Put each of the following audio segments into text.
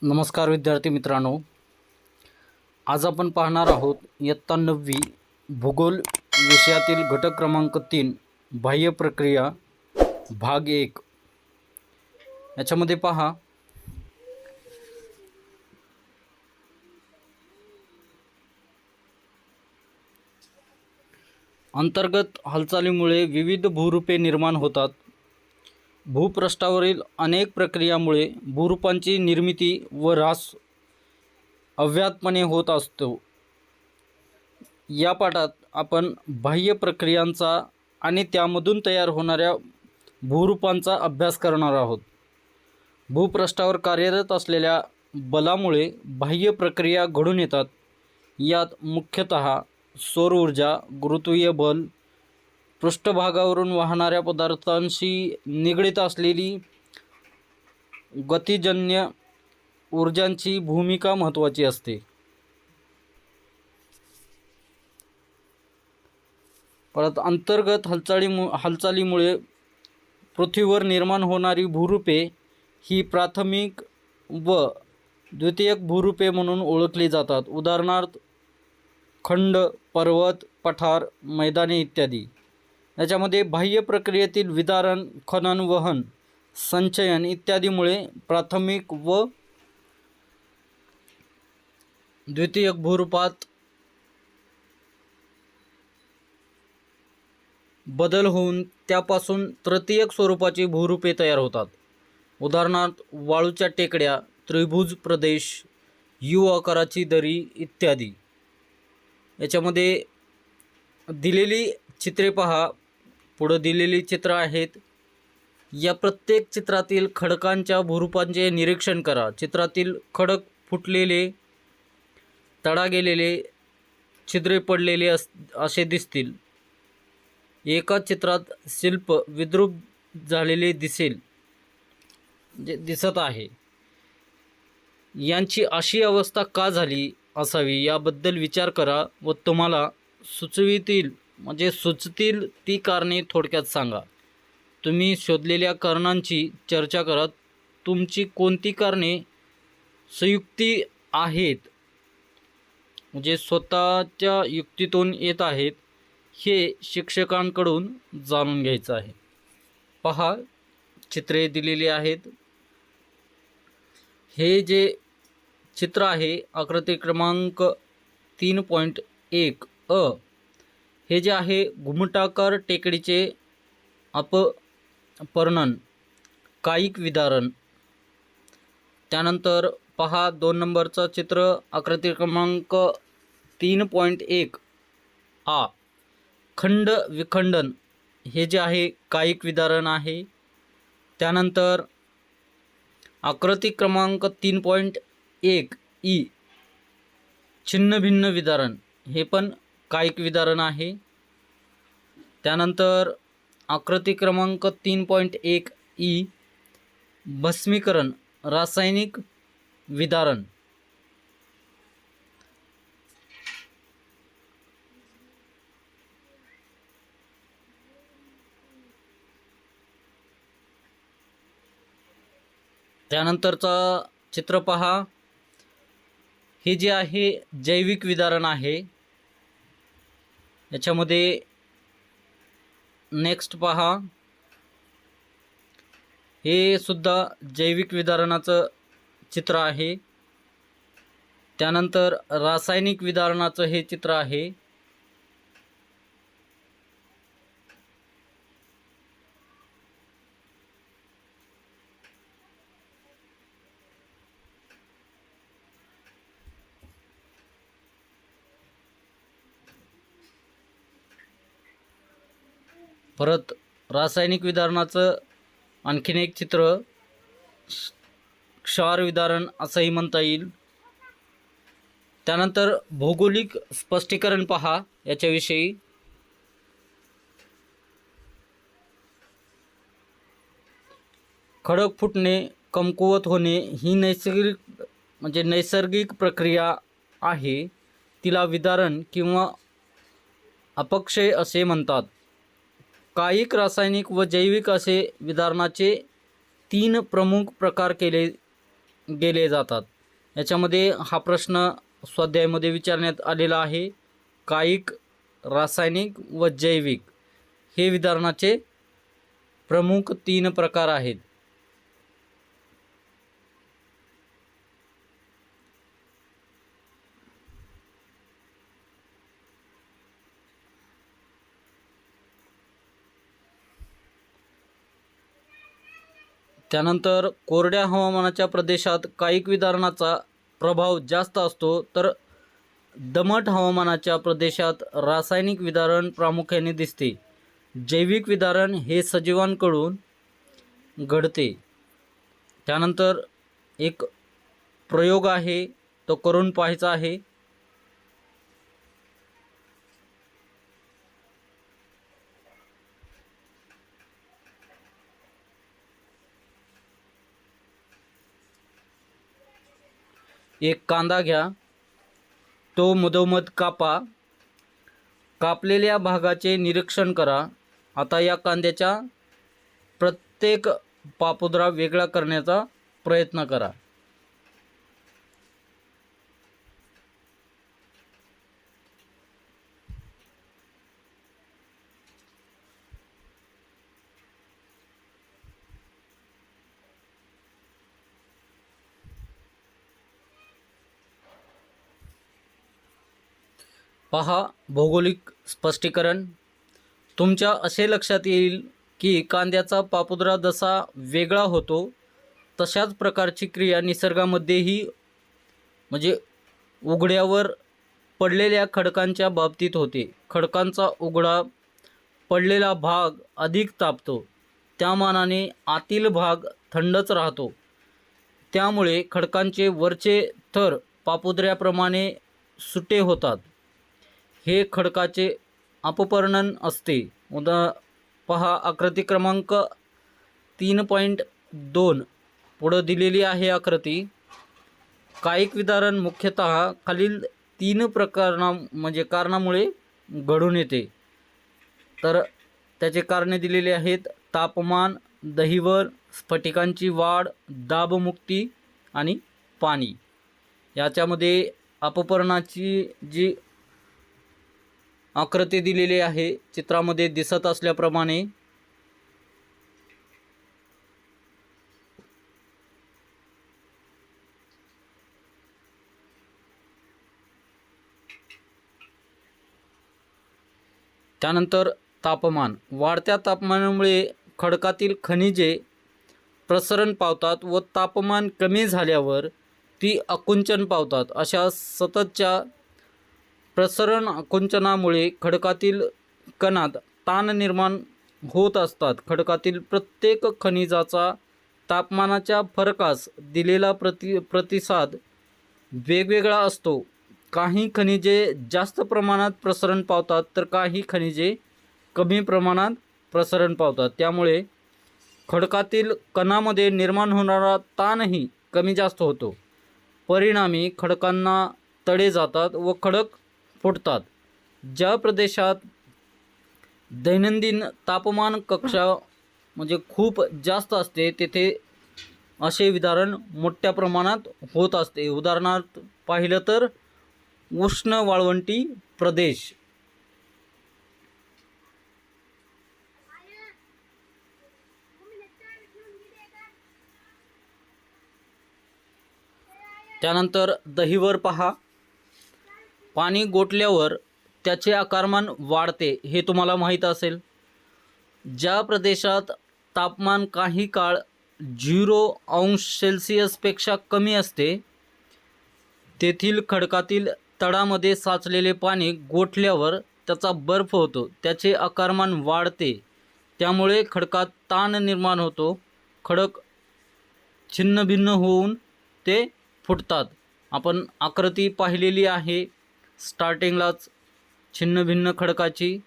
नमस्कार विद्यार्थी मित्रांनो, आज आपण पाहणार आहोत इयत्ता 9वी भूगोल विषयातील घटक क्रमांक 3 बाह्य प्रक्रिया भाग 1। याच्यामध्ये पहा, अंतर्गत हालचालीमुळे विविध भूरूपे निर्माण होतात। भूपृष्ठावरील अनेक प्रक्रियामुळे भूरूपांची निर्मिती व ह्रास अव्याहतपणे होत असतो। या पाठात आपण बाह्य प्रक्रियांचा आणि त्यामधून तयार होणाऱ्या भूरूपांचा अभ्यास करणार आहोत। भूपृष्ठावर कार्यरत असलेल्या बलामुळे बाह्य प्रक्रिया घडून येतात। यात मुख्यतः सौर ऊर्जा, गुरुत्वीय बल, पृष्ठभागावरून वाहणाऱ्या पदार्थांशी निगडित असलेली गतिजन्य ऊर्जांची भूमिका महत्त्वाची असते। परत अंतर्गत हालचालीमुळे पृथ्वीवर निर्माण होणारी भूरूपे ही प्राथमिक व द्वितीयक भूरूपे म्हणून ओळखली जातात। उदाहरणार्थ खंड, पर्वत, पठार, मैदाने इत्यादी। याच्यामध्ये बाह्य प्रक्रियेतील विदारण, खनन, वहन, संचयन इत्यादीमुळे प्राथमिक व द्वितीयक भूरूपात बदल होऊन त्यापासून तृतीयक स्वरूपाची भूरूपे तयार होतात। उदाहरणार्थ वाळूच्या टेकड्या, त्रिभुज प्रदेश, यू आकाराची दरी इत्यादी। याच्यामध्ये दिलेली चित्रे पहा, पुढे दिलेली चित्र आहेत। या प्रत्येक चित्रातील खडकांच्या भूरूपांचे निरीक्षण करा। चित्रातील खडक फुटलेले, तडा गेलेले, छिद्रे पडलेले असे दिसतील। एका चित्रात शिल्प विद्रूप झालेले दिसत आहे। यांची अशी अवस्था का झाली असावी याबद्दल विचार करा व तुम्हाला सुचतील ती कारणे थोडक्यात सांगा। तुम्ही शोधलेल्या कारणांची चर्चा करा। तुमची कोणती कारणे संयुक्ती आहेत, स्वतःच्या युक्तीतून येत आहेत, हे शिक्षकांकडून जाणून घ्यायचं आहे। पहा, चित्रे दिलेली आहेत। हे जे चित्र आहे आकृती क्रमांक 3.1 अ, हे जे आहे घुमटाकार टेकडीचे अपवर्णन, कायिक विदारण। त्यानंतर पहा 2 नंबरचं चित्र आकृती क्रमांक 3.1 आ, खंड विखंडन, हे जे आहे कायिक विदारण आहे। त्यानंतर आकृती क्रमांक 3.1 ई, छिन्न भिन्न विदारण, हे पण कायिक विदारण आहे। त्यानंतर आकृती क्रमांक 3.1 ई, भस्मीकरण, रासायनिक विदारण। त्यानंतरचा चित्र पहा, हे जे आहे जैविक विदारण आहे। याच्यामध्ये नेक्स्ट पहा, हे सुद्धा जैविक विदारणाचं चित्र आहे। त्यानंतर रासायनिक विदारणाचं हे चित्र आहे। परत रासायनिक विदारणाचं आणखीन एक चित्र क्षार विदारण असंही म्हणता येईल। त्यानंतर भौगोलिक स्पष्टीकरण पहा याच्याविषयी। खडक फुटणे, कमकुवत होणे ही नैसर्गिक प्रक्रिया आहे। तिला विदारण किंवा अपक्षय असे म्हणतात। कायिक, रासायनिक व जैविक असे विदारणाचे 3 प्रमुख प्रकार केले गेले जातात. याच्यामध्ये हा प्रश्न स्वाध्यायामध्ये विचारण्यात आलेला आहे. कायिक, रासायनिक व जैविक हे विधारणाचे प्रमुख 3 प्रकार आहेत. त्यानंतर कोरड्या हवामानाच्या प्रदेशात कायिक विधारणाचा प्रभाव जास्त असतो, तर दमट हवामानाच्या प्रदेशात रासायनिक विधारण प्रामुख्याने दिसते. जैविक विधारण हे सजीवांकडून घडते. त्यानंतर एक प्रयोग आहे, तो करून पाहायचा आहे. एक कांदा घ्या, तो मधोमध कापा. कापलेल्या भागाचे निरीक्षण करा. आता या कांद्याच्या प्रत्येक पापुद्रा वेगळा करण्याचा प्रयत्न करा. पहा भौगोलिक स्पष्टीकरण. तुमच्या असे लक्षात येईल की कांद्याचा पापुद्रा जसा वेगळा होतो तशाच प्रकारची क्रिया निसर्गामध्येही म्हणजे उघड्यावर पडलेल्या खडकांच्या बाबतीत होते. खडकांचा उघडा पडलेला भाग अधिक तापतो, त्या मानाने आतील भाग थंडच राहतो. त्यामुळे खडकांचे वरचे थर पापुद्र्याप्रमाणे सुटे होतात. हे खडकाचे अपपर्णन असते. पहा आकृती क्रमांक 3.2 पुढं दिलेली आहे आकृती. कायिक विदारण मुख्यतः खालील 3 कारणामुळे घडून येते. तर त्याचे कारणे दिलेली आहेत: तापमान, दहिवर, स्फटिकांची वाढ, दाबमुक्ती आणि पाणी. याच्यामध्ये अपपर्णाची जी आकृती दिलेली आहे चित्रामध्ये दिसत असल्याप्रमाणे त्यानंतर तापमान. वाढत्या तापमानामुळे खडकातील खनिजे प्रसरण पावतात व तापमान कमी झाल्यावर ती आकुंचन पावतात. अशा सततच्या प्रसरण आकुंचनामुळे खडकातील कणात ताण निर्माण होत असतात. खडकातील प्रत्येक खनिजाचा तापमानाच्या फरकास दिलेला प्रतिसाद वेगवेगळा असतो. काही खनिजे जास्त प्रमाणात प्रसरण पावतात तर काही खनिजे कमी प्रमाणात प्रसरण पावतात. त्यामुळे खडकातील कणामध्ये निर्माण होणारा ताणही कमी जास्त होतो. परिणामी खडकांना तडे जातात व खडक फुटतात. ज्या प्रदेशात दैनंदिन तापमान कक्षा खूप जास्त असते तेथे असे विदारण मोठ्या प्रमाणात होत असते. उदाहरणार्थ पाहिलं तर उष्ण वाळवंटी प्रदेश. त्यानंतर दहिवर पहा. पाणी गोठल्यावर त्याचे आकारमान वाढते हे तुम्हाला माहीत असेल. ज्या प्रदेशात तापमान काही काळ 0°C कमी असते तेथील खडकातील तडामध्ये साचलेले पाणी गोठल्यावर त्याचा बर्फ होतो, त्याचे आकारमान वाढते. त्यामुळे खडकात ताण निर्माण होतो. खडक छिन्नभिन्न होऊन ते फुटतात. आपण आकृती पाहिलेली आहे स्टार्टिंगलाच छिन्नभिन्न खडकाची.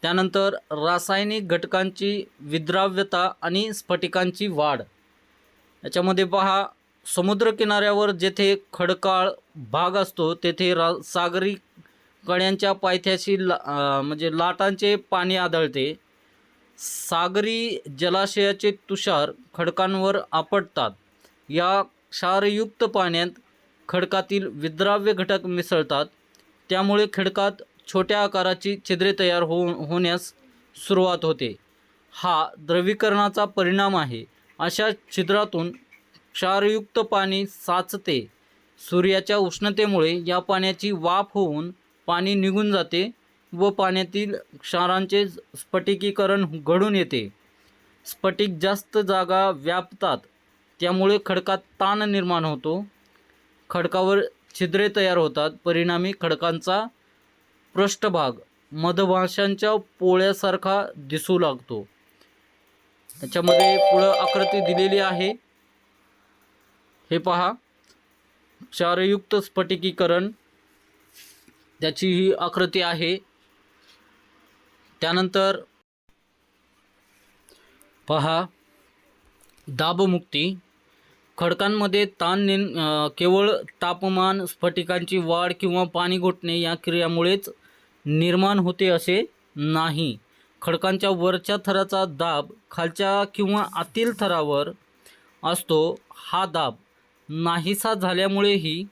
त्यानंतर रासायनिक घटकांची विद्राव्यता आणि स्फटिकांची वाढ. याच्यामध्ये पहा, समुद्रकिनाऱ्यावर जेथे खडकाळ भाग असतो तेथे सागरी कड्यांच्या पायथ्याशी लाटांचे पाणी आढळते. सागरी जलाशयाचे तुषार खडकांवर आपटतात. या क्षारयुक्त पाण्यात खडकातील विद्राव्य घटक मिसळतात. त्यामुळे खडकात छोट्या आकाराची छिद्रे तयार होण्यास सुरुवात होते. हा द्रवीकरणाचा परिणाम आहे. अशा छिद्रातून क्षारयुक्त पाणी साचते. सूर्याच्या उष्णतेमुळे या पाण्याची वाफ होऊन पाणी निघून जाते व पाण्यातील क्षारांचे स्फटिकीकरण घडून येते. स्फटिक जास्त जागा व्यापतात. त्यामुळे खडकात ताण निर्माण होतो. खडकावर छिद्रे तयार होतात. परिणामी खडकांचा पृष्ठभाग मधमाशांच्या पोळ्यासारखा दिसू लागतो. त्याच्यामध्ये पुढं आकृती दिलेली आहे, हे पहा. क्षारयुक्त स्फटिकीकरण त्याची ही आकृती आहे. त्यानंतर पहा दाबमुक्ती. खडकांमध्ये ताण केवळ तापमान, स्फटिकांची वाढ किंवा पाणी घोटणे या क्रियामुळेच निर्माण होते असे नाही. खडकांच्या वरच्या थराचा दाब खालच्या किंवा आतील थरावर असतो. हा दाब नाहीसा झाल्यामुळेही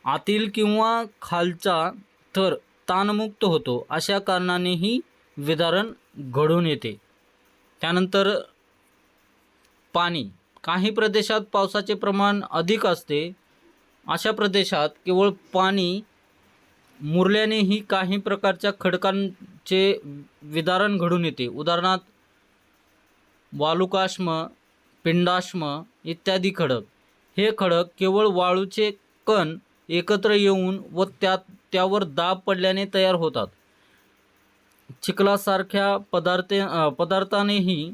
आतील किंवा खालचा थर ताणमुक्त होतो. अशा कारणानेही विदारण घडून येते. त्यानंतर पाणी. काही प्रदेशात पावसाचे प्रमाण अधिक असते. अशा प्रदेशात केवळ पाणी मुरल्यानेही काही प्रकारच्या खडकांचे विदारण घडून येते. उदाहरणार्थ वालुकाश्म, पिंडाश्म इत्यादी खडक. हे खडक केवळ वाळूचे कण एकत्र येऊन व त्यावर दाब पडल्याने तयार होतात. चिखलासारख्या पदार्थानेही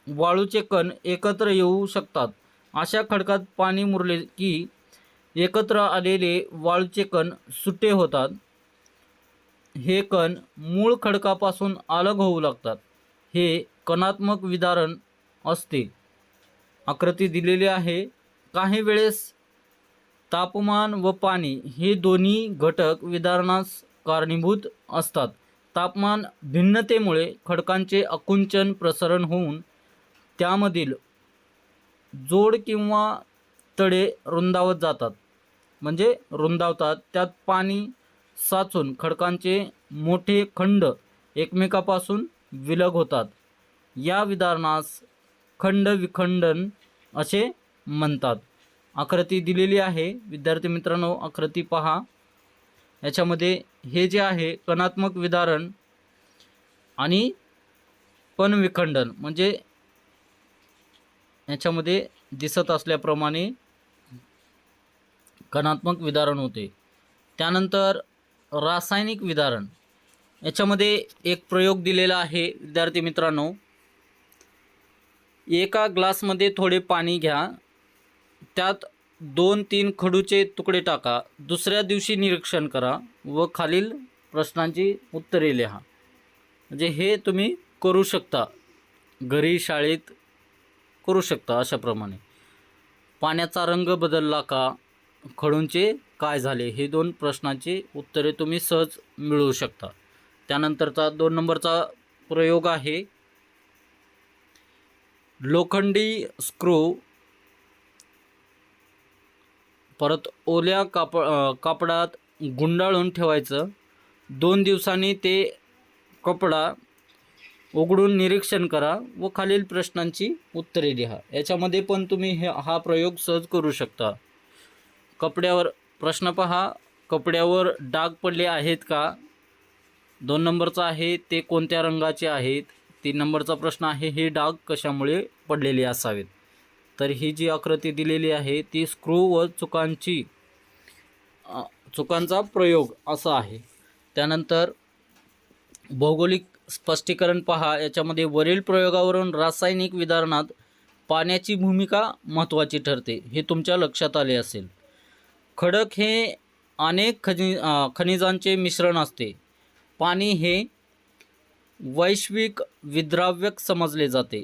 वाळूचे कण एकत्र येऊ शकतात. अशा खडकात पाणी मुरले की एकत्र आलेले वाळूचे कण सुटे होतात. हे कण मूळ खडकापासून अलग होऊ लागतात. हे कणात्मक विदारण असते. आकृती दिलेली आहे. काही वेळेस तापमान व पाणी हे दोन्ही घटक विदारणास कारणीभूत असतात. तापमान भिन्नतेमुळे खडकांचे आकुंचन प्रसरण होऊन त्यामधील जोड किंवा तडे रुंदावत जातात, म्हणजे रुंदावतात. त्यात पाणी साचून खडकांचे मोठे खंड एकमेकापासून विलग होतात. या विदारणास खंड विखंडन असे म्हणतात. आकृती दिलेली आहे. विद्यार्थी मित्रांनो, आकृती पहा. याच्यामध्ये हे जे आहे कणात्मक विदारण आणि पणविखंडन, म्हणजे याच्यामध्ये दिसत असल्याप्रमाणे कणात्मक विदारण होते. त्यानंतर रासायनिक विदारण. याच्यामध्ये एक प्रयोग दिलेला आहे. विद्यार्थी मित्रांनो, एका ग्लासमध्ये थोडे पाणी घ्या. त्यात 2-3 खडूचे तुकडे टाका. दुसऱ्या दिवशी निरीक्षण करा व खालील प्रश्नांची उत्तरे लिहा. म्हणजे हे तुम्ही करू शकता, घरी शाळेत करू शकता. अशाप्रमाणे पाण्याचा रंग बदलला का, खडूंचे काय झाले, हे 2 प्रश्नांची उत्तरे तुम्ही सहज मिळवू शकता. त्यानंतरचा 2 नंबरचा प्रयोग आहे. लोखंडी स्क्रू परत ओल्या कापडात गुंडाळून ठेवायचं. 2 दिवसांनी ते कपडा उघडून निरीक्षण करा व खालील प्रश्नांची उत्तरे लिहा. याच्यामध्ये पण तुम्ही हा प्रयोग सहज करू शकता. कपड्यावर प्रश्न पहा. कपड्यावर डाग पडले आहेत का? 2 नंबरचा आहे ते कोणत्या रंगाचे आहेत? 3 नंबरचा प्रश्न आहे हे डाग कशामुळे पडलेले असावेत? तर ही जी आकृती दिलेली आहे ती स्क्रू व चुकांचा प्रयोग असा आहे. त्यानंतर भौगोलिक स्पष्टीकरण पहा. याच्यामध्ये वरील प्रयोगावरून रासायनिक विदारणात पाण्याची भूमिका महत्त्वाची ठरते हे तुमच्या लक्षात आले असेल. खडक हे अनेक खनिजांचे मिश्रण असते. पाणी हे वैश्विक विद्राव्यक समजले जाते.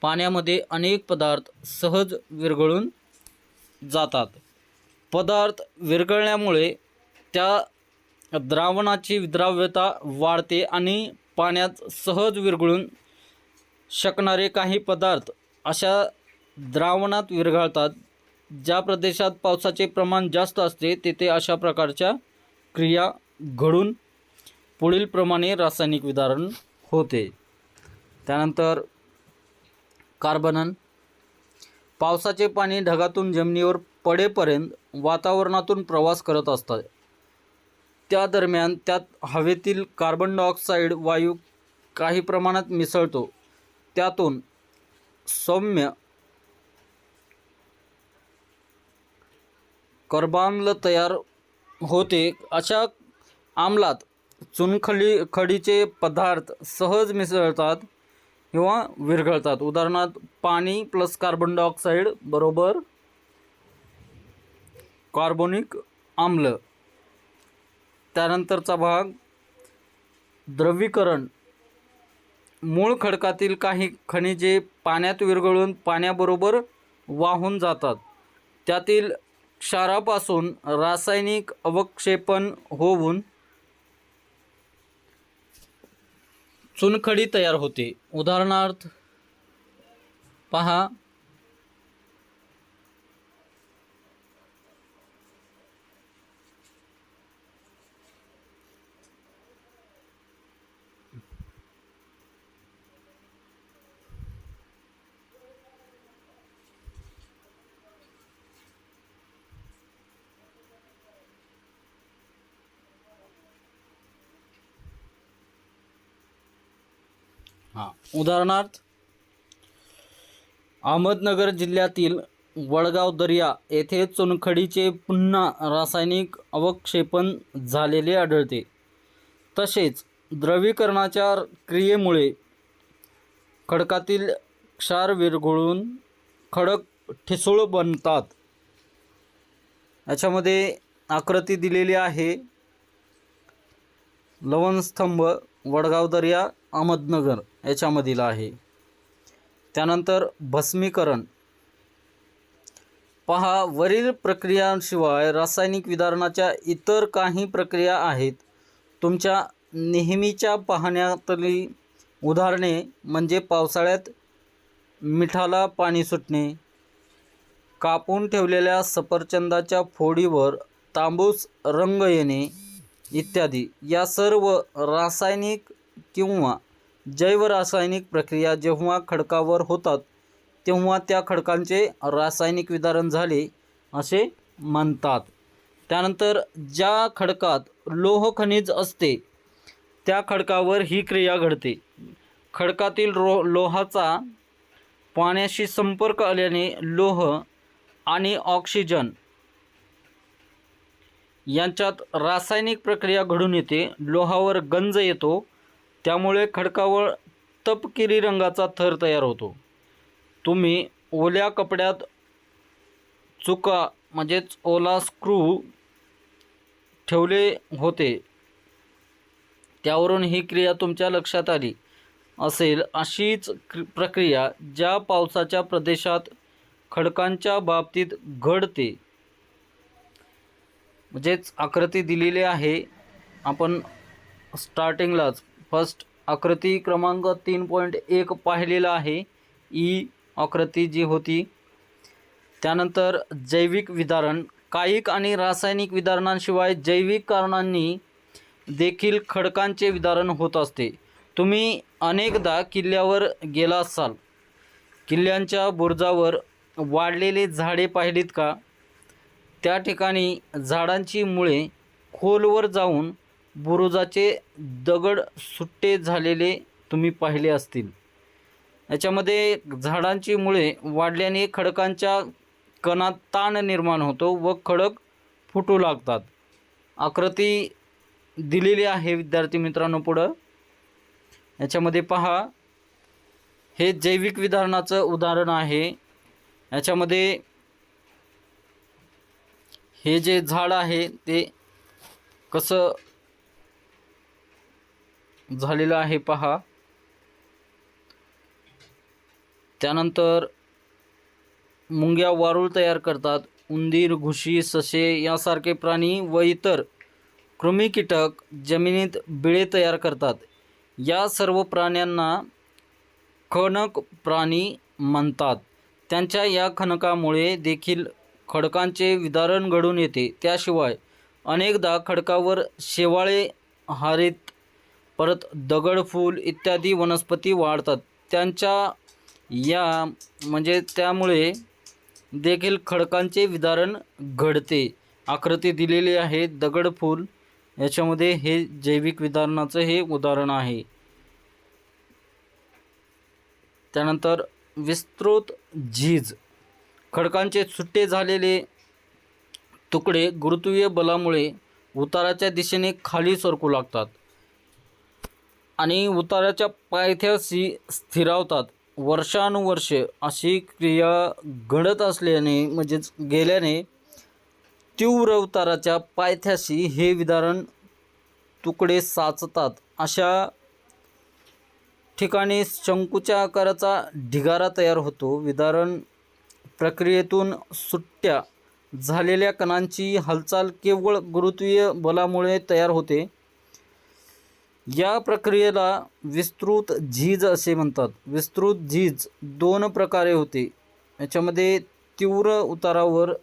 पाण्यामध्ये अनेक पदार्थ सहज विरघळून जातात. पदार्थ विरघळल्यामुळे त्या द्रावणाची विद्राव्यता वाढते आणि पाण्यात सहज विरघळून शकणारे काही पदार्थ अशा द्रावणात विरघळतात. ज्या प्रदेशात पावसाचे प्रमाण जास्त असते तेथे अशा प्रकारच्या क्रिया घडून पुढील प्रमाणे रासायनिक विदारण होते. त्यानंतर कार्बनन. पावसाचे पाणी ढगातून जमिनीवर पडेपर्यंत वातावरणातून प्रवास करत असतात. त्या दरम्यान त्यात हवेतील कार्बन डायऑक्साईड वायू काही प्रमाणात मिसळतो. त्यातून सौम्य कर्बाम्ल तयार होते. अशा आम्लात चुनखडीचे पदार्थ सहज मिसळतात किंवा विरघळतात. उदाहरणार्थ पाणी प्लस कार्बन डायऑक्साईड बरोबर कार्बोनिक आम्ल. त्यानंतरचा भाग द्रवीकरण. मूळ खडकातील काही खनिजे पाण्यात विरघळून पाण्याबरोबर वाहून जातात. त्यातील क्षारापासून रासायनिक अवक्षेपण होऊन चुनखडी तयार होते. उदाहरणार्थ पहा उदाहरणार्थ अहमदनगर जिल्ह्यातील वडगाव दर्या येथे चुनखडीचे पुन्हा रासायनिक अवक्षेपण झालेले आढळते. तसेच द्रवीकरणाच्या क्रियेमुळे खडकातील क्षार विरघळून खडक ठिसूळ बनतात. याच्यामध्ये आकृती दिलेली आहे. लवणस्तंभ वडगाव दर्या अहमदनगर याच्यामधील आहे. त्यानंतर भस्मीकरण. पहा वरील प्रक्रियांशिवाय रासायनिक विदारणाच्या इतर काही प्रक्रिया आहेत. तुमच्या नेहमीच्या पाहण्यातली उदाहरणे म्हणजे पावसाळ्यात मिठाला पाणी सुटणे, कापून ठेवलेल्या सफरचंदाच्या फोडीवर तांबूस रंग येणे इत्यादी. या सर्व रासायनिक किंवा जैवरासायनिक प्रक्रिया जेव्हा खडकावर होतात तेव्हा त्या खडकांचे रासायनिक विदारण झाले असे म्हणतात. त्यानंतर ज्या खडकात लोह खनिज असते त्या खडकावर ही क्रिया घडते. खडकातील लोहाचा पाण्याशी संपर्क आल्याने लोह आणि ऑक्सिजन यांच्यात रासायनिक प्रक्रिया घडून येते. लोहावर गंज येतो. त्यामुळे खडकावर तपकिरी रंगाचा थर तयार होतो. तुम्ही ओल्या कपड्यात चुका म्हणजेच ओला स्क्रू ठेवले होते त्यावरून ही क्रिया तुमच्या लक्षात आली असेल. अशीच प्रक्रिया ज्या पावसाच्या प्रदेशात खडकांच्या बाबतीत घडते. म्हणजेच आकृती दिलेली आहे. आपण स्टार्टिंगलाच फर्स्ट आकृती क्रमांक 3.1 पाहिलेला आहे. ई आकृती जी होती. त्यानंतर जैविक विदारण. कायिक आणि रासायनिक विदारणांशिवाय जैविक कारणांनी देखील खडकांचे विदारण होत असते. तुम्ही अनेकदा किल्ल्यावर गेला असाल. किल्ल्यांच्या बुरुजावर वाढलेले झाडे पाहिलीत का? त्या ठिकाणी झाडांची मुळे खोलवर जाऊन बुरुजाचे दगड सुट्टे झालेले तुम्ही पाहिले असतील. याच्यामध्ये झाडांची मुळे वाढल्याने खडकांच्या कणात ताण निर्माण होतो व खडक फुटू लागतात. आकृती दिलेली आहे विद्यार्थी मित्रांनो पुढं. याच्यामध्ये पहा हे जैविक विदारणाचं उदाहरण आहे. याच्यामध्ये हे जे झाड आहे ते कसं झालेलं आहे पहा. त्यानंतर मुंग्या वारूळ तयार करतात. उंदीर, घुशी, ससे यासारखे प्राणी व इतर कृमी कीटक जमिनीत बिळे तयार करतात. या सर्व प्राण्यांना खणक प्राणी म्हणतात. त्यांच्या या खणकामुळे देखील खडकांचे विदारण घडून येते. त्याशिवाय अनेकदा खडकावर शेवाळे, हरित, परत दगडफूल इत्यादी वनस्पती वाढतात. त्यांच्या या त्यामुळे देखील खडकांचे विदारण घडते. आकृती दिलेली आहे दगडफूल, याच्यामध्ये हे जैविक विदारणाचं हे उदाहरण आहे. त्यानंतर विस्तृत झीज. खडकांचे सुट्टे झालेले तुकडे गुरुत्वीय बलामुळे उताराच्या दिशेने खाली सरकू लागतात आणि उताराच्या पायथ्याशी स्थिरावतात. वर्षानुवर्षे अशी क्रिया घडत असल्याने गेल्याने तीव्र उताराच्या पायथ्याशी हे विदारण तुकडे साचतात. अशा ठिकाणी शंकूच्या आकाराचा ढिगारा तयार होतो. विदारण प्रक्रियेतून सुट्ट्या झालेल्या कणांची हालचाल केवळ गुरुत्वीय बलामुळे तयार होते. या प्रक्रियेला विस्तृत झीज असे म्हणतात. विस्तृत झीज दोन प्रकारे होते. याच्यामध्ये तीव्र उतारावर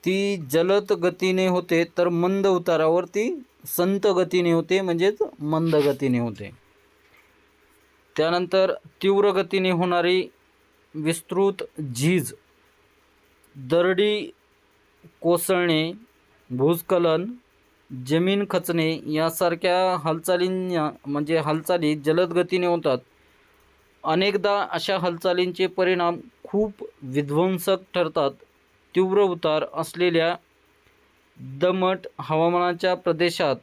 ती जलद गतीने होते, तर मंद उतारावर ती संत गतीने होते, मंद गतीने होते. त्यानंतर तीव्र गतीने होणारी विस्तृत झीज दरडी कोसळणे, भूस्खलन, जमीन खचणे यासारख्या हालचाली जलद गतीने होतात. अनेकदा अशा हालचालींचे परिणाम खूप विध्वंसक ठरतात. तीव्र उतार असलेल्या दमट हवामानाच्या प्रदेशात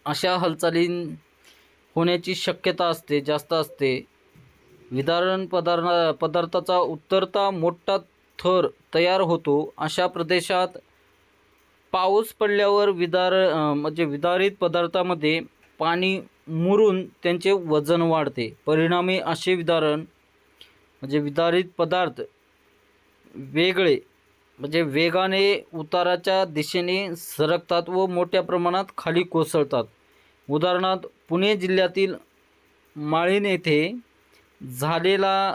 अशा हालचाली होण्याची शक्यता जास्त असते. विदारण पदार्थाचा उतरता मोठा थर तयार होतो. अशा प्रदेशात पाऊस पडल्यावर विदारित पदार्थामध्ये पाणी मुरून त्यांचे वजन वाढते. परिणामी असे विदारित पदार्थ वेगाने उताराच्या दिशेने सरकतात व मोठ्या प्रमाणात खाली कोसळतात. उदाहरणार्थ पुणे जिल्ह्यातील माळीण येथे झालेला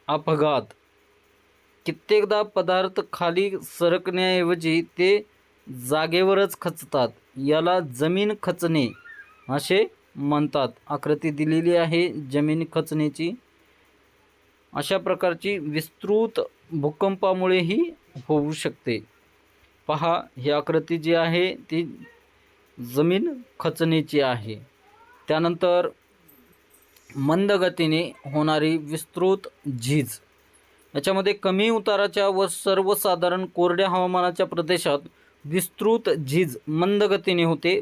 अपघात. कित्येकदा पदार्थ खाली सरकण्याऐवजी ते जागेवरच खचतात. याला जमीन खचणे असे म्हणतात. आकृती दिलेली आहे जमीन खचण्याची. अशा प्रकारची विस्तृत भूकंपामुळेही होऊ शकते. पहा, ही आकृती जी आहे ती जमीन खचण्याची आहे. त्यानंतर मंद गतीने होणारी विस्तृत झीज. याच्यामध्ये कमी उताराच्या व सर्वसाधारण कोरड्या हवामानाच्या प्रदेशात विस्तृत झीज मंद गतीने होते,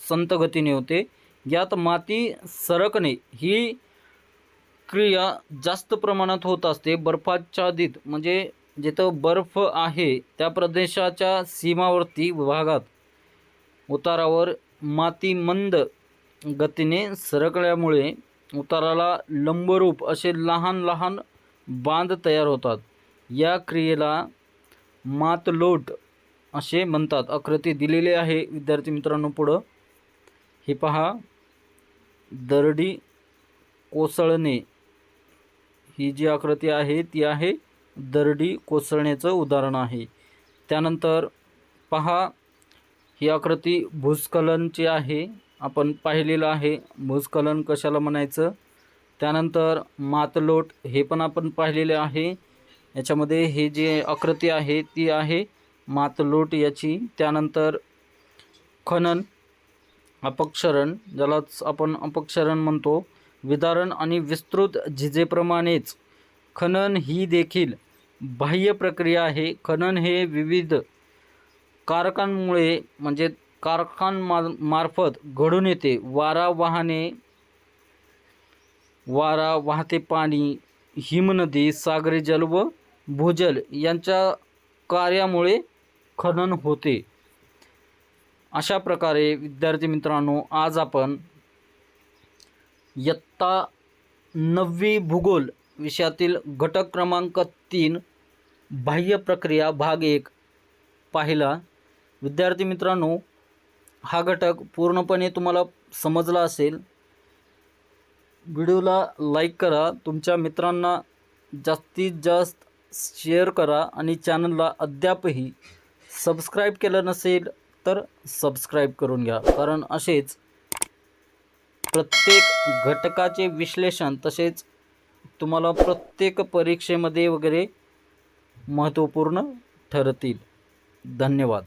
संत गतीने होते. यात माती सरकणे ही क्रिया जास्त प्रमाणात होत असते. बर्फाच्छादित जिथं बर्फ आहे त्या प्रदेशाच्या सीमावर्ती भागात उतारावर माती मंद गतीने सरकल्यामुळे उताराला लंबरूप असे लहान लहान बांध तयार होतात. या क्रियेला मातलोट असे म्हणतात. आकृती दिलेली आहे विद्यार्थी मित्रांनो पुढं. हे पहा, दरडी कोसळणे ही जी आकृती आहे ती आहे दरडी कोसळण्याचं उदाहरण आहे. त्यानंतर पहा, ही आकृती भूस्खलनची आहे. आपण पाहिलेलं आहे भूस्खलन कशाला म्हणायचं. त्यानंतर मातलोट हे पण आपण पाहिलेले आहे. याच्यामध्ये हे जे आकृती आहे ती आहे मातलोट याची. त्यानंतर खनन, अपक्षरण, ज्यालाच आपण अपक्षरण म्हणतो. विदारण आणि विस्तृत झीजेप्रमाणेच खनन ही देखील बाह्य प्रक्रिया आहे. खनन हे विविध कारकांमुळे कारखानमार्फत घडून येते. वारा, वाहते पाणी, हिमनदी, सागरी जल व भूजल यांच्या कार्यामुळे खनन होते. अशा प्रकारे विद्यार्थी मित्रांनो, आज आपण इयत्ता 9वी भूगोल विषयातील घटक क्रमांक 3 बाह्य प्रक्रिया भाग 1 पाहिला. विद्यार्थी मित्रांनो, हा घटक पूर्णपणे तुम्हाला समजला असेल. व्हिडिओला लाईक करा, तुमच्या मित्रांना जास्तीत जास्त शेअर करा आणि चॅनलला अद्यापही सबस्क्राईब केलं नसेल तर सबस्क्राईब करून घ्या, कारण असेच प्रत्येक घटकाचे विश्लेषण तसेच तुम्हाला प्रत्येक परीक्षेमध्ये वगैरे महत्त्वपूर्ण ठरतील. धन्यवाद.